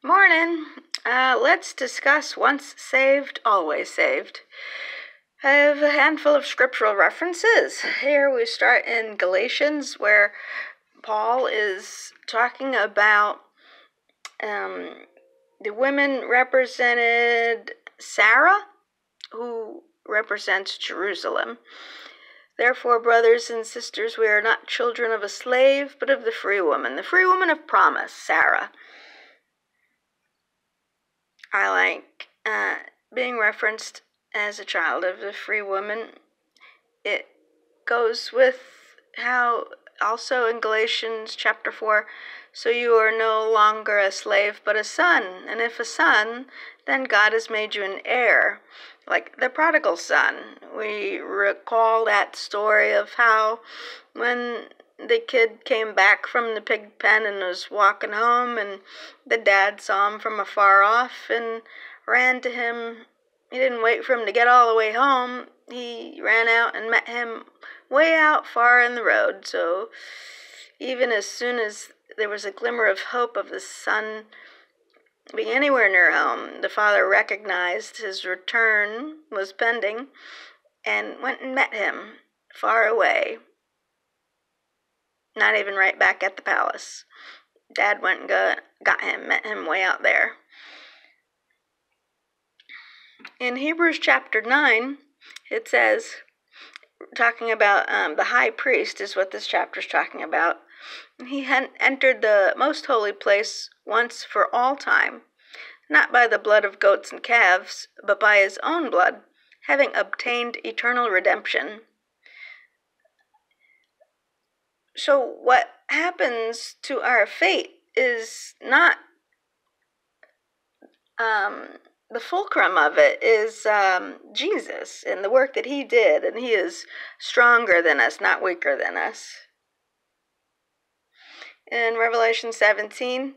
Morning. Let's discuss once saved, always saved. I have a handful of scriptural references. Here we start in Galatians, where Paul is talking about the women represented Sarah, who represents Jerusalem. Therefore, brothers and sisters, we are not children of a slave, but of the free woman of promise, Sarah. I like being referenced as a child of the free woman. It goes with how also in Galatians chapter 4, so you are no longer a slave but a son, and if a son, then God has made you an heir, like the prodigal son. We recall that story of how when the kid came back from the pig pen and was walking home, and the dad saw him from afar off and ran to him. He didn't wait for him to get all the way home. He ran out and met him way out far in the road. So even as soon as there was a glimmer of hope of the son being anywhere near home, the father recognized his return was pending and went and met him far away. Not even right back at the palace. Dad went and got him, met him way out there. In Hebrews chapter 9, it says, talking about the high priest is what this chapter is talking about. He had entered the most holy place once for all time, not by the blood of goats and calves, but by his own blood, having obtained eternal redemption. So what happens to our fate is not the fulcrum of it is Jesus and the work that he did, and he is stronger than us, not weaker than us. In Revelation 17,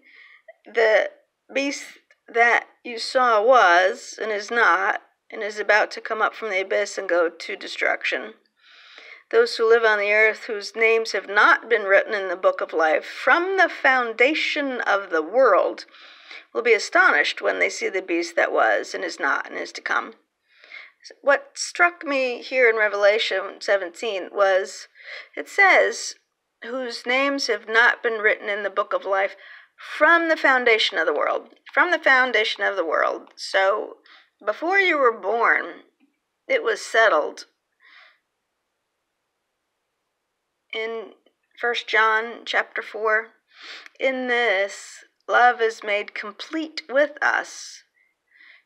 the beast that you saw was and is not, and is about to come up from the abyss and go to destruction. Those who live on the earth, whose names have not been written in the book of life from the foundation of the world, will be astonished when they see the beast that was and is not and is to come. What struck me here in Revelation 17 was, it says, whose names have not been written in the book of life from the foundation of the world. From the foundation of the world. So, before you were born, it was settled. In 1 John chapter 4, in this, love is made complete with us,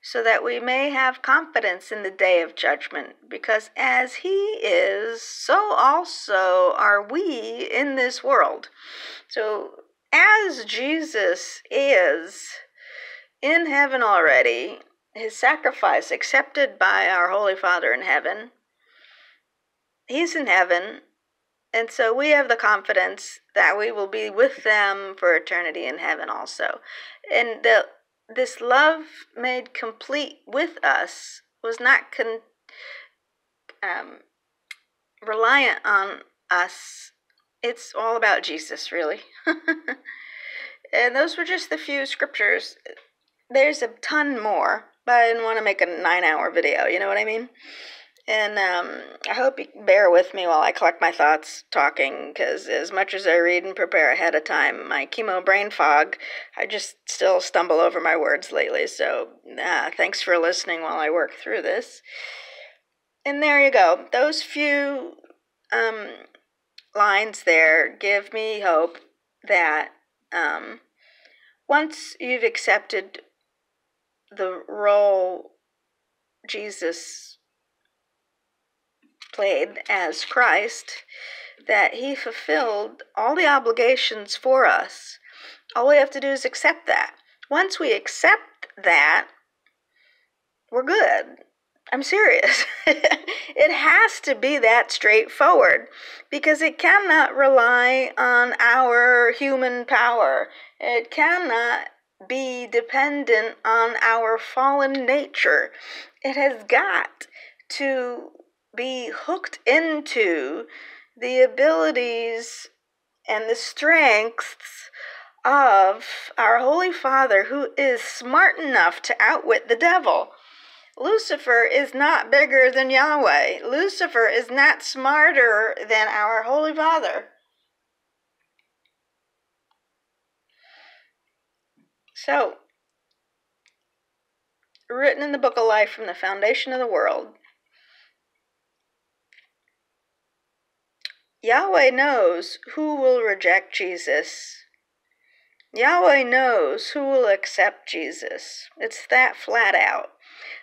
so that we may have confidence in the day of judgment, because as he is, so also are we in this world. So, as Jesus is in heaven already, his sacrifice accepted by our Holy Father in heaven, he's in heaven. And so we have the confidence that we will be with them for eternity in heaven also. And this love made complete with us was not reliant on us. It's all about Jesus, really. And those were just the few scriptures. There's a ton more, but I didn't want to make a 9-hour video, you know what I mean? And I hope you bear with me while I collect my thoughts talking, because as much as I read and prepare ahead of time, my chemo brain fog, I just still stumble over my words lately. So thanks for listening while I work through this. And there you go. Those few lines there give me hope that once you've accepted the role Jesus played as Christ, that he fulfilled all the obligations for us. All we have to do is accept that. Once we accept that, we're good. I'm serious. It has to be that straightforward, because it cannot rely on our human power. It cannot be dependent on our fallen nature. It has got to be hooked into the abilities and the strengths of our Holy Father, who is smart enough to outwit the devil. Lucifer is not bigger than Yahweh. Lucifer is not smarter than our Holy Father. So, written in the book of life from the foundation of the world, Yahweh knows who will reject Jesus. Yahweh knows who will accept Jesus. It's that flat out.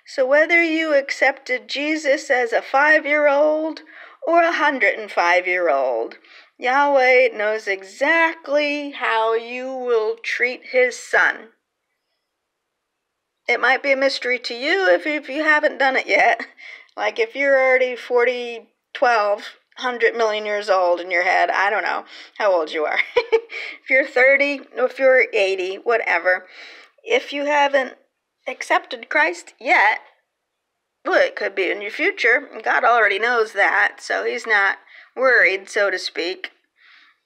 So whether you accepted Jesus as a 5-year-old or a 105-year-old, Yahweh knows exactly how you will treat his son. It might be a mystery to you if you haven't done it yet. Like if you're already 40, 12, 100 million years old in your head, I don't know how old you are. If you're 30, or if you're 80, whatever. If you haven't accepted Christ yet, well, it could be in your future. God already knows that, so he's not worried, so to speak.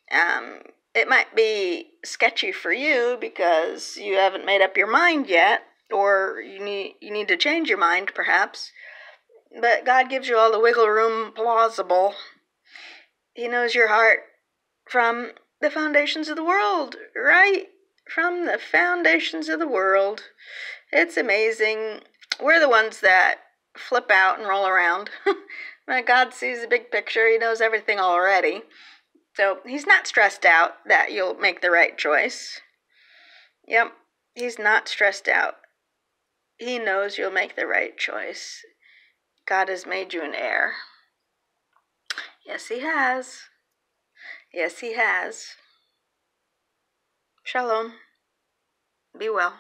It might be sketchy for you because you haven't made up your mind yet, or you need to change your mind, perhaps. But God gives you all the wiggle room plausible. He knows your heart from the foundations of the world, right? From the foundations of the world. It's amazing. We're the ones that flip out and roll around. But God sees the big picture. He knows everything already. So he's not stressed out that you'll make the right choice. Yep, he's not stressed out. He knows you'll make the right choice. God has made you an heir. Yes, he has. Yes, he has. Shalom. Be well.